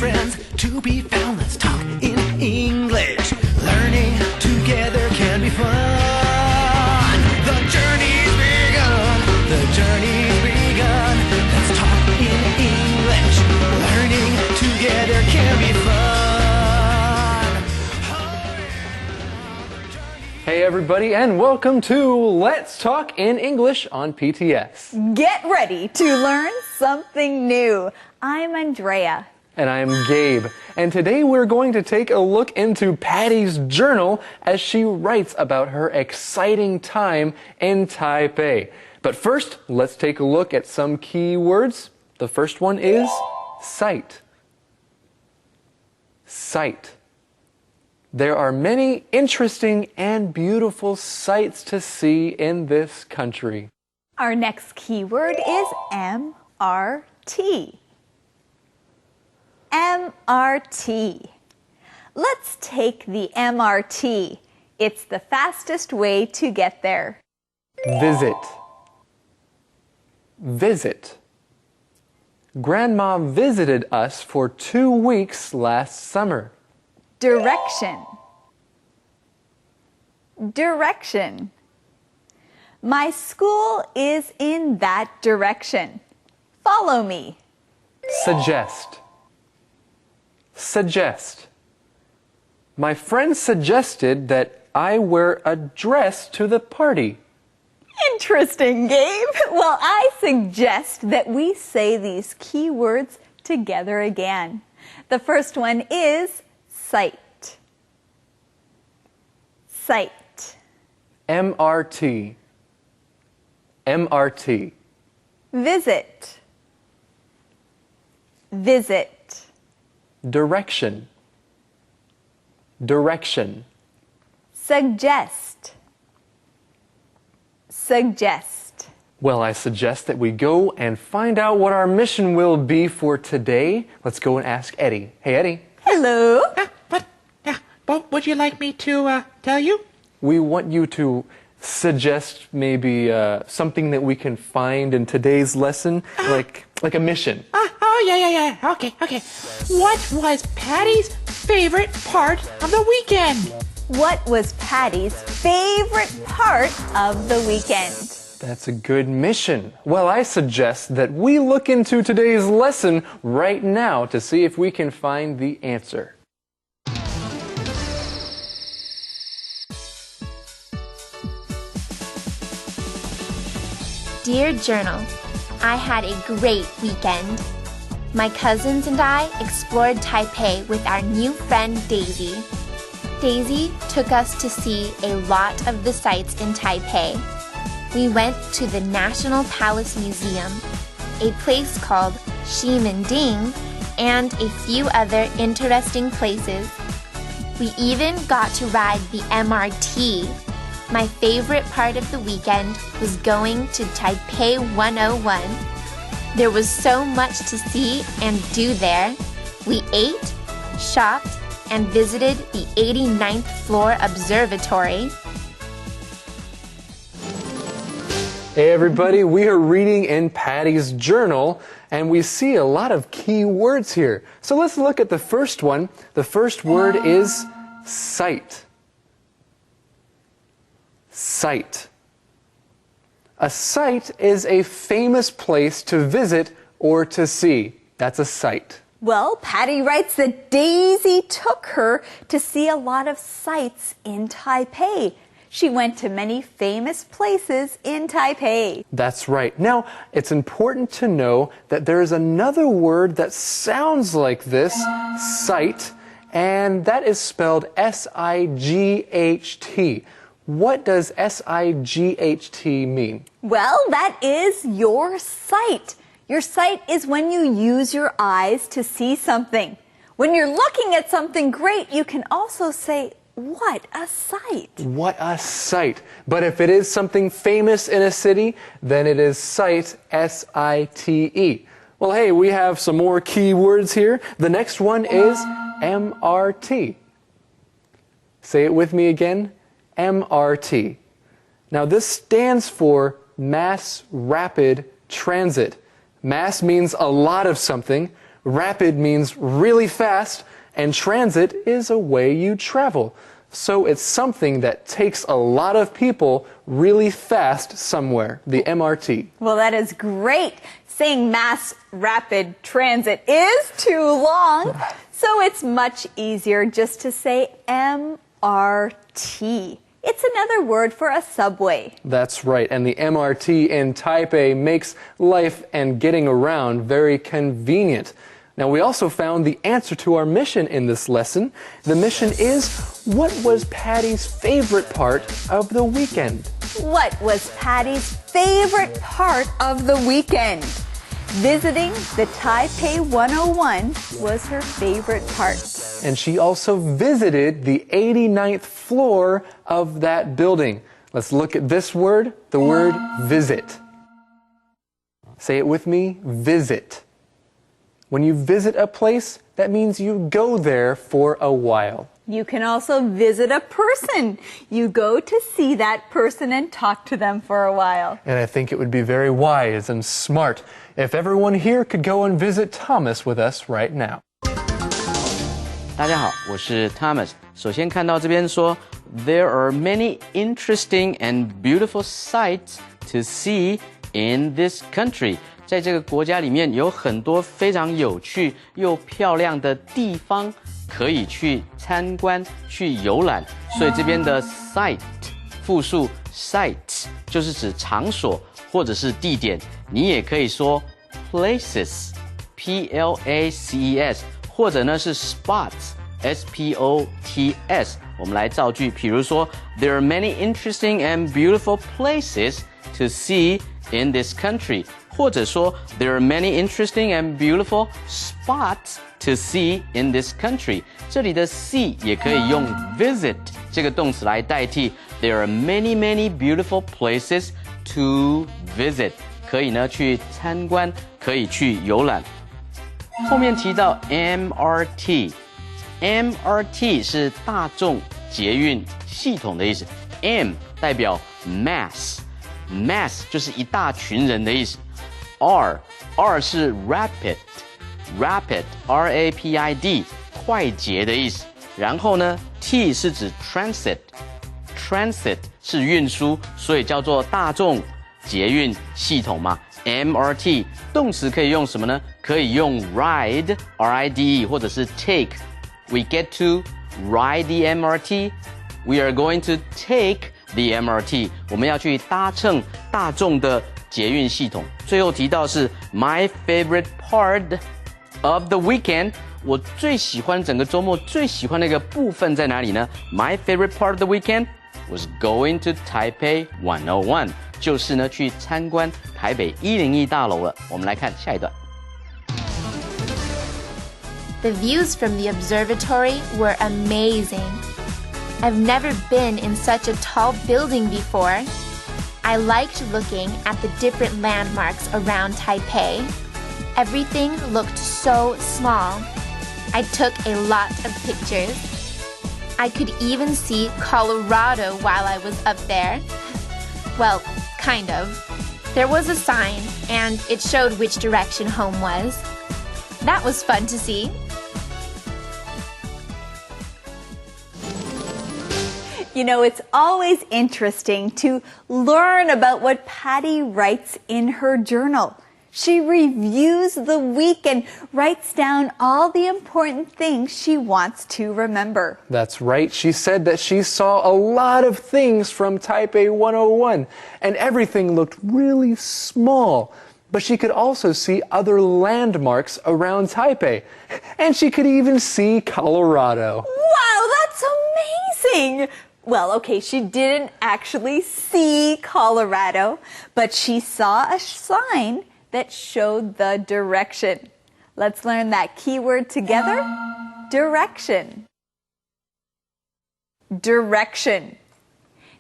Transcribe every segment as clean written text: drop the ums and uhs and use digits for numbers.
friends to be found. Let's talk in English. Learning together can be fun. The journey's begun. The journey's begun. Let's talk in English. Learning together can be fun. Hey everybody, and welcome to Let's Talk in English on PTX. Get ready to learn something new. I'm Andrea. And I'm Gabe. And today we're going to take a look into Patty's journal as she writes about her exciting time in Taipei. But first, let's take a look at some key words. The first one is sight. Sight. There are many interesting and beautiful sights to see in this country. Our next keyword is MRT. MRT. Let's take the MRT. It's the fastest way to get there. Visit. Visit. Grandma visited us for 2 weeks last summer. Direction. Direction. My school is in that direction. Follow me. Suggest. Suggest. My friend suggested that I wear a dress to the party. Interesting, Gabe. Well, I suggest that we say these key words together again. The first one is sight. Sight. MRT. MRT. Visit. Visit. Direction. Direction. Suggest. Suggest. Well, I suggest that we go and find out what our mission will be for today. Let's go and ask Eddie. Hey, Eddie. Hello. What would you like me to tell you? We want you to suggest maybe something that we can find in today's lesson, like a mission. Yeah. Okay. What was Patty's favorite part of the weekend? What was Patty's favorite part of the weekend? That's a good mission. Well, I suggest that we look into today's lesson right now to see if we can find the answer. Dear Journal, I had a great weekend. My cousins and I explored Taipei with our new friend Daisy. Daisy took us to see a lot of the sights in Taipei. We went to the National Palace Museum, a place called Ximending, and a few other interesting places. We even got to ride the MRT. My favorite part of the weekend was going to Taipei 101. There was so much to see and do there. We ate, shopped, and visited the 89th floor observatory. Hey everybody, we are reading in Patty's journal and we see a lot of key words here. So let's look at the first one. The first word is sight. Sight. A sight is a famous place to visit or to see. That's a sight. Well, Patty writes that Daisy took her to see a lot of sights in Taipei. She went to many famous places in Taipei. That's right. Now, it's important to know that there is another word that sounds like this, sight, and that is spelled S-I-G-H-T. What does S-I-G-H-T mean? Well, that is your sight. Your sight is when you use your eyes to see something. When you're looking at something great, you can also say, what a sight. What a sight. But if it is something famous in a city, then it is sight, S-I-T-E. Well, hey, we have some more key words here. The next one is MRT. Say it with me again. MRT. Now this stands for Mass Rapid Transit. Mass means a lot of something. Rapid means really fast, and transit is a way you travel. So it's something that takes a lot of people really fast somewhere, the MRT. Well, that is great. Saying mass rapid transit is too long, so it's much easier just to say MRT. It's another word for a subway. That's right, and the MRT in Taipei makes life and getting around very convenient. Now, we also found the answer to our mission in this lesson. The mission is, what was Patty's favorite part of the weekend? What was Patty's favorite part of the weekend? Visiting the Taipei 101 was her favorite part. And she also visited the 89th floor of that building. Let's look at this word, the word visit. Say it with me, visit. When you visit a place, that means you go there for a while. You can also visit a person. You go to see that person and talk to them for a while. And I think it would be very wise and smart if everyone here could go and visit Thomas with us right now. 大家好，我是 Thomas。首先看到这边说 ，There are many interesting and beautiful sights to see in this country。在这个国家里面有很多非常有趣又漂亮的地方可以去参观、去游览。所以这边的 site 复数 sites 就是指场所或者是地点。你也可以说 places，places，或者呢是 spots，spots。我们来造句，比如说 There are many interesting and beautiful places to see in this country。或者说 There are many interesting and beautiful spots to see in this country。这里的 see 也可以用 visit 这个动词来代替。There are many, many beautiful places to visit。可以呢去参观，可以去游览。后面提到 MRT，MRT 是大众捷运系统的意思。M 代表 mass 就是一大群人的意思。R 是 rapid R-A-P-I-D 快捷的意思。然后呢 T 是指 transit 是运输，所以叫做大众捷运系统嘛。MRT 动词可以用什么呢？可以用 ride R-I-D-E 或者是 take。 We get to ride the MRT. We are going to take the MRT. 我们要去搭乘大众的捷运系统。最后提到是 my favorite part of the weekend。 我最喜欢整个周末最喜欢的一个部分在哪里呢？ My favorite part of the weekend was going to Taipei 101。 就是呢去参观台北101大楼了。我们来看下一段。 The views from the observatory were amazing. I've never been in such a tall building before. I liked looking at the different landmarks around Taipei. Everything looked so small. I took a lot of pictures. I could even see Colorado while I was up there. Well, kind of. There was a sign, and it showed which direction home was. That was fun to see. You know, it's always interesting to learn about what Patty writes in her journal. She reviews the week and writes down all the important things she wants to remember. That's right. She said that she saw a lot of things from Taipei 101, and everything looked really small. But she could also see other landmarks around Taipei, and she could even see Colorado. Wow, that's amazing! Well, okay, she didn't actually see Colorado, but she saw a sign that showed the direction. Let's learn that keyword together. Direction. Direction.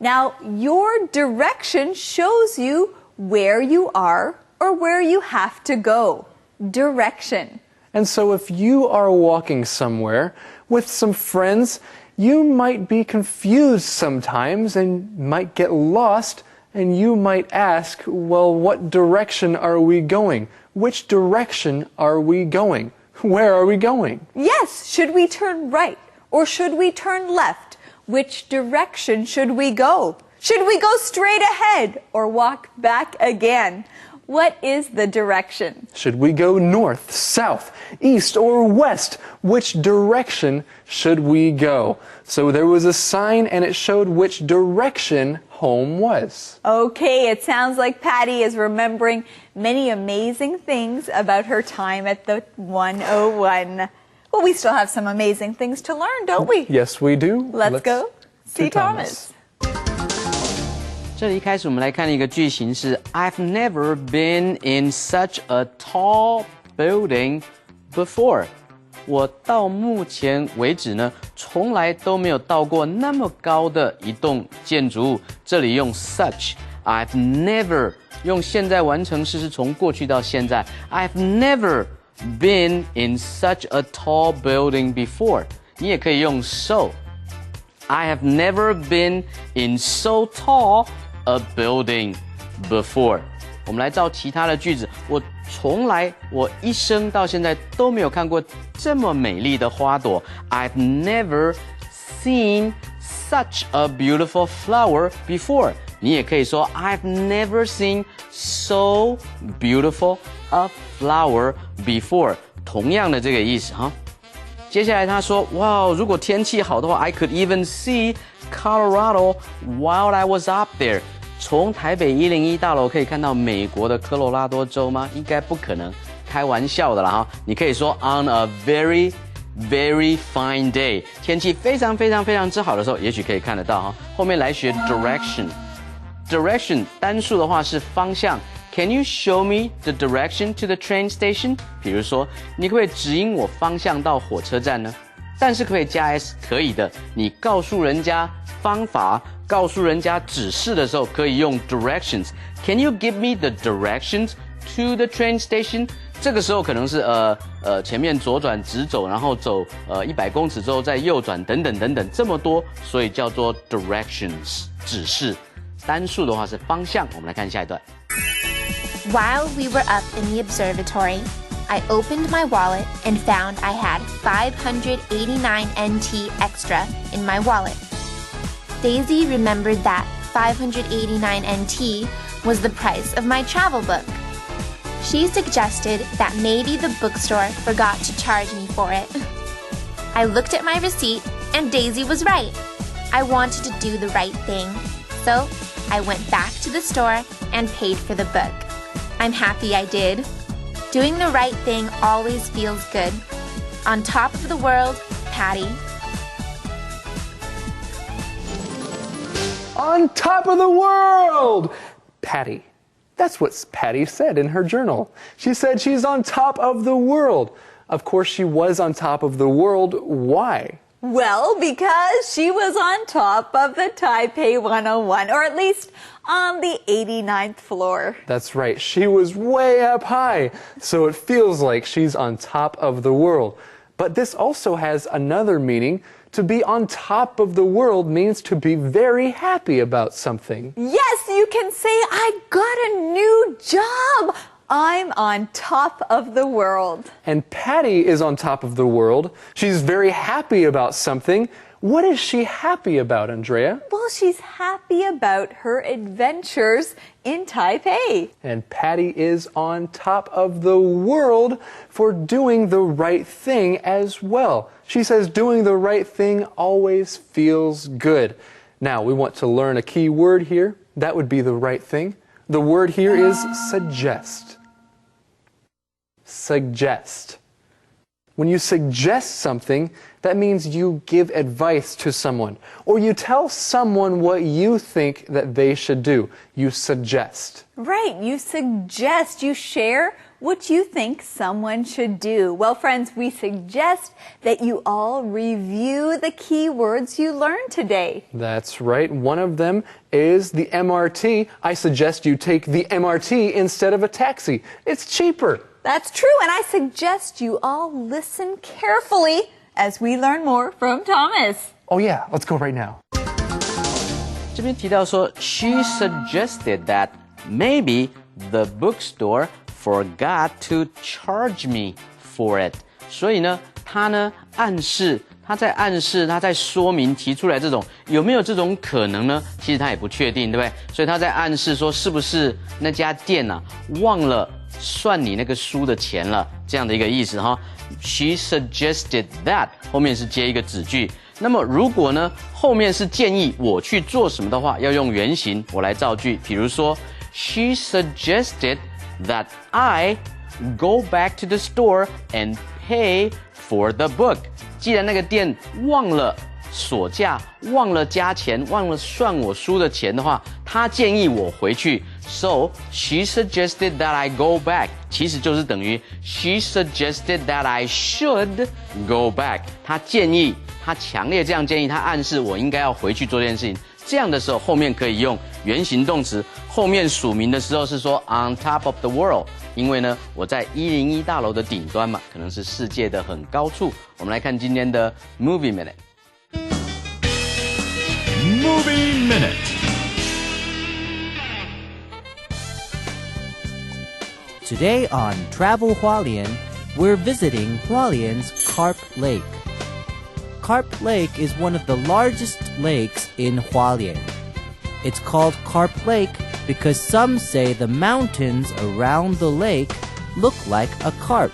Now, your direction shows you where you are or where you have to go. Direction. And so if you are walking somewhere with some friends, you might be confused sometimes and might get lost, and you might ask, well, what direction are we going? Which direction are we going? Where are we going? Yes, should we turn right or should we turn left? Which direction should we go? Should we go straight ahead or walk back again? What is the direction? Should we go north, south, east, or west? Which direction should we go? So there was a sign and it showed which direction home was. Okay, it sounds like Patty is remembering many amazing things about her time at the 101. Well, we still have some amazing things to learn, don't we? Yes, we do. Let's go see to Thomas. 这里一开始我们来看一个句型是 I've never been in such a tall building before. 我到目前为止呢，从来都没有到过那么高的一栋建筑物。这里用 such, I've never 用现在完成式是从过去到现在。I've never been in such a tall building before. 你也可以用 so. I have never been in so tall a building before. 我们来造其他的句子。我一生到现在都没有看过这么美丽的花朵。I've never seen such a beautiful flower before. 你也可以说 I've never seen so beautiful a flower before. 同样的这个意思哈。接下来他说，哇，如果天气好的话 I could even see Colorado while I was up there. 从台北101大楼可以看到美国的科罗拉多州吗？应该不可能，开玩笑的啦哈。你可以说 on a very, very fine day. 天气非常非常非常之好的时候，也许可以看得到哈。后面来学 direction 单数的话是方向。Can you show me the direction to the train station? 比如说，你可不可以指引我方向到火车站呢？但是可不可以加 s？ 可以的。你告诉人家方法，告诉人家指示的时候，可以用 directions. Can you give me the directions to the train station? 这个时候可能是前面左转直走，然后走100公尺之后再右转，等等等等，这么多，所以叫做 directions 指示。单数的话是方向。我们来看下一段。While we were up in the observatory, I opened my wallet and found I had 589 NT extra in my wallet. Daisy remembered that 589 NT was the price of my travel book. She suggested that maybe the bookstore forgot to charge me for it. I looked at my receipt and Daisy was right. I wanted to do the right thing, so I went back to the store and paid for the book. I'm happy I did. Doing the right thing always feels good. On top of the world, Patty. On top of the world! Patty. That's what Patty said in her journal. She said she's on top of the world. Of course, she was on top of the world. Why? Well, because she was on top of the Taipei 101, or at least on the 89th floor. That's right. She was way up high, so it feels like she's on top of the world. But this also has another meaning. To be on top of the world means to be very happy about something. Yes, you can say, I got a new job. I'm on top of the world. And Patty is on top of the world. She's very happy about something. What is she happy about, Andrea? Well, she's happy about her adventures in Taipei. And Patty is on top of the world for doing the right thing as well. She says doing the right thing always feels good. Now, we want to learn a key word here. That would be the right thing. The word here is suggest. Suggest. When you suggest something, that means you give advice to someone, or you tell someone what you think that they should do. You suggest. Right, you suggest, you share what you think someone should do. Well, friends, we suggest that you all review the key words you learned today. That's right. One of them is the MRT. I suggest you take the MRT instead of a taxi. It's cheaper. That's true, and I suggest you all listen carefully as we learn more from Thomas. Oh yeah, let's go right now. 这边提到说 she suggested that maybe the bookstore forgot to charge me for it. 所以呢，他在暗示，他在说明提出来这种有没有这种可能呢？其实他也不确定，对不对？所以他在暗示说，是不是那家店啊忘了算你那个书的钱了？这样的一个意思哈。She suggested that 后面是接一个子句。那么如果呢后面是建议我去做什么的话，要用原形我来造句。比如说 ，She suggested that I go back to the store and pay for the book. 既然那个店忘了锁价，忘了加钱，忘了算我书的钱的话，他建议我回去。So she suggested that I go back. 其实就是等于 she suggested that I should go back. 他建议，他强烈这样建议，他暗示我应该要回去做这件事情。这样的时候，后面可以用原形动词，后面署名的时候是说 on top of the world， 因为呢我在101大楼的顶端嘛，可能是世界的很高处。我们来看今天的 Movie Minute。Movie Minute. Today on Travel Hualien, we're visiting Hualien's Carp Lake. Carp Lake is one of the largest lakes in Hualien. It's called Carp Lake because some say the mountains around the lake look like a carp.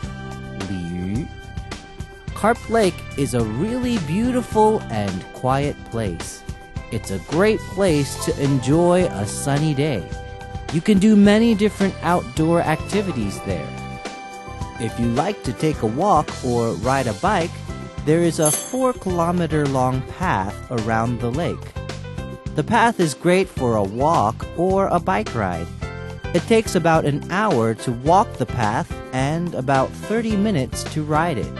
Liu. Carp Lake is a really beautiful and quiet place. It's a great place to enjoy a sunny day. You can do many different outdoor activities there. If you like to take a walk or ride a bike, there is a 4-kilometer-long path around the lake. The path is great for a walk or a bike ride. It takes about an hour to walk the path and about 30 minutes to ride it.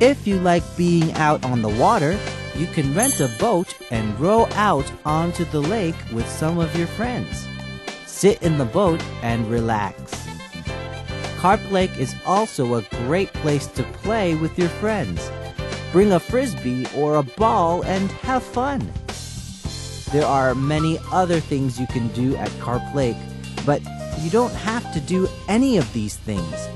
If you like being out on the water, you can rent a boat and row out onto the lake with some of your friends. Sit in the boat and relax. Carp Lake is also a great place to play with your friends. Bring a frisbee or a ball and have fun. There are many other things you can do at Carp Lake, but you don't have to do any of these things.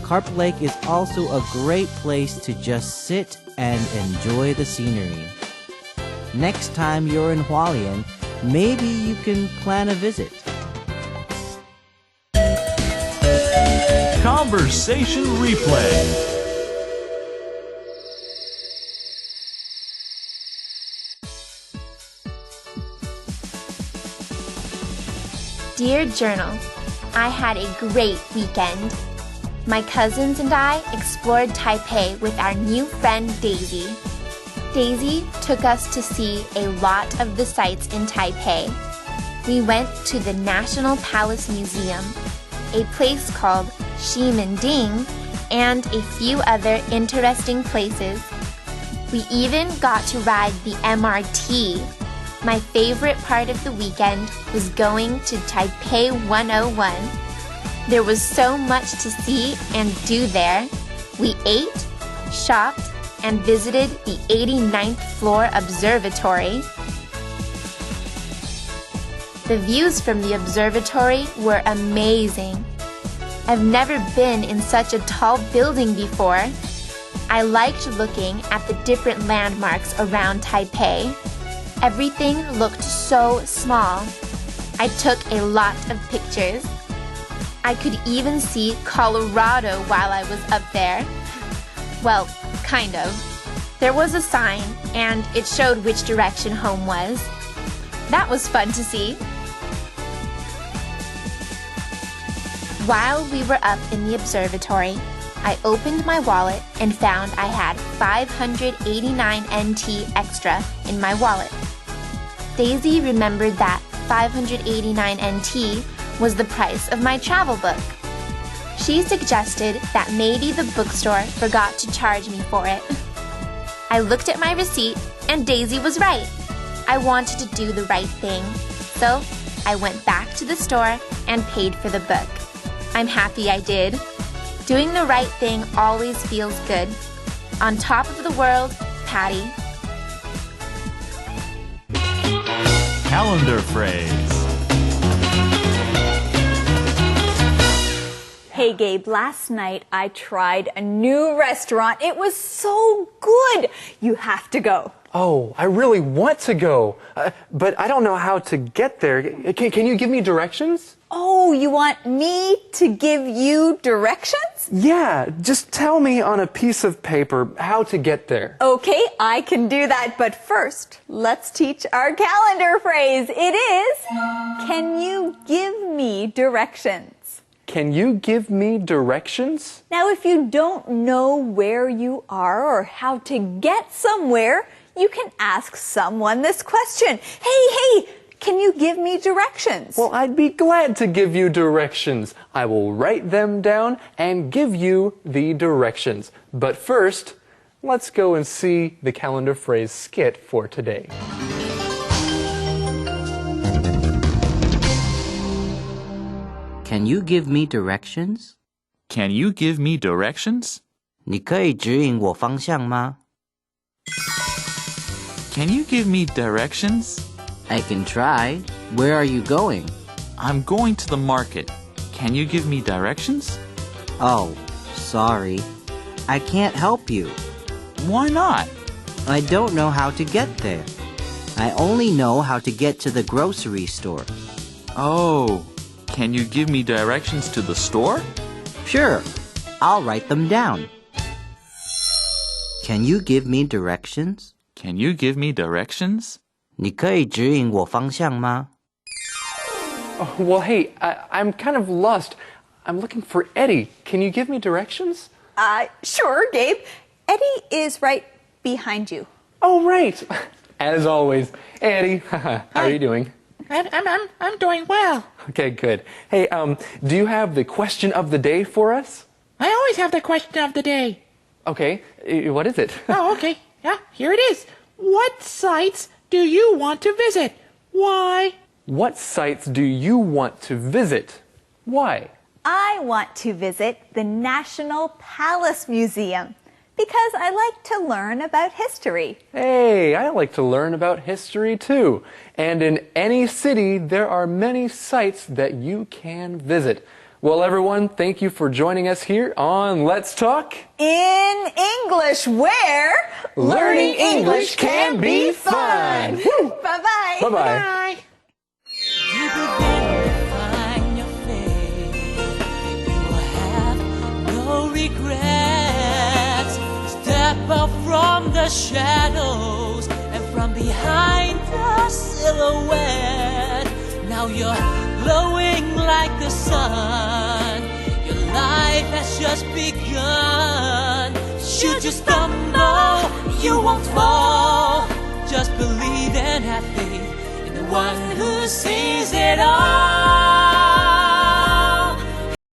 Carp Lake is also a great place to just sit and enjoy the scenery. Next time you're in Hualien, maybe you can plan a visit. Conversation replay. Dear Journal, I had a great weekend. My cousins and I explored Taipei with our new friend Daisy. Daisy took us to see a lot of the sights in Taipei. We went to the National Palace Museum, a place called Ximending, and a few other interesting places. We even got to ride the MRT. My favorite part of the weekend was going to Taipei 101. There was so much to see and do there. We ate, shopped, and visited the 89th floor observatory. The views from the observatory were amazing. I've never been in such a tall building before. I liked looking at the different landmarks around Taipei. Everything looked so small. I took a lot of pictures. I could even see Colorado while I was up there. Well, kind of. There was a sign, and it showed which direction home was. That was fun to see. While we were up in the observatory, I opened my wallet and found I had 589 NT extra in my wallet. Daisy remembered that 589 NT was the price of my travel book. She suggested that maybe the bookstore forgot to charge me for it. I looked at my receipt and Daisy was right. I wanted to do the right thing, so I went back to the store and paid for the book. I'm happy I did. Doing the right thing always feels good. On top of the world, Patty. Calendar phrase. Hey, Gabe, last night I tried a new restaurant. It was so good. You have to go. Oh, I really want to go, but I don't know how to get there. Can you give me directions? Oh, you want me to give you directions? Yeah, just tell me on a piece of paper how to get there. Okay, I can do that, but first, let's teach our calendar phrase. It is, can you give me directions? Can you give me directions? Now, if you don't know where you are or how to get somewhere, you can ask someone this question. Hey, can you give me directions? Well, I'd be glad to give you directions. I will write them down and give you the directions. But first, let's go and see the calendar phrase skit for today. Can you give me directions? Can you give me directions? 你可以指引我方向吗？ Can you give me directions? I can try. Where are you going? I'm going to the market. Can you give me directions? Oh, sorry. I can't help you. Why not? I don't know how to get there. I only know how to get to the grocery store. Oh, can you give me directions to the store? Sure. I'll write them down. Can you give me directions? Can you give me directions? 你可以指引我方向吗？ Oh, well, hey, I'm kind of lost. I'm looking for Eddie. Can you give me directions? Sure, Gabe. Eddie is right behind you. Oh, right. As always. Hey, Eddie. How are you doing? I'm doing well. Okay, good. Hey, do you have the question of the day for us? I always have the question of the day. Okay, what is it? Oh, okay. Yeah, here it is. What sites do you want to visit? Why? What sites do you want to visit? Why? I want to visit the National Palace Museum because I like to learn about history. Hey, I like to learn about history too. And in any city, there are many sites that you can visit. Well, everyone, thank you for joining us here on Let's Talk In English, where Learning English can be fun. Bye-bye. Bye-bye. Bye. Deep within, find your faith. You will have no regrets. Step out from the shadows and from behind the silhouette. Now you're glowing like the sun. Your life has just begun. Should you stumble, you won't fall. Just believe and have faith in the one who sees it all.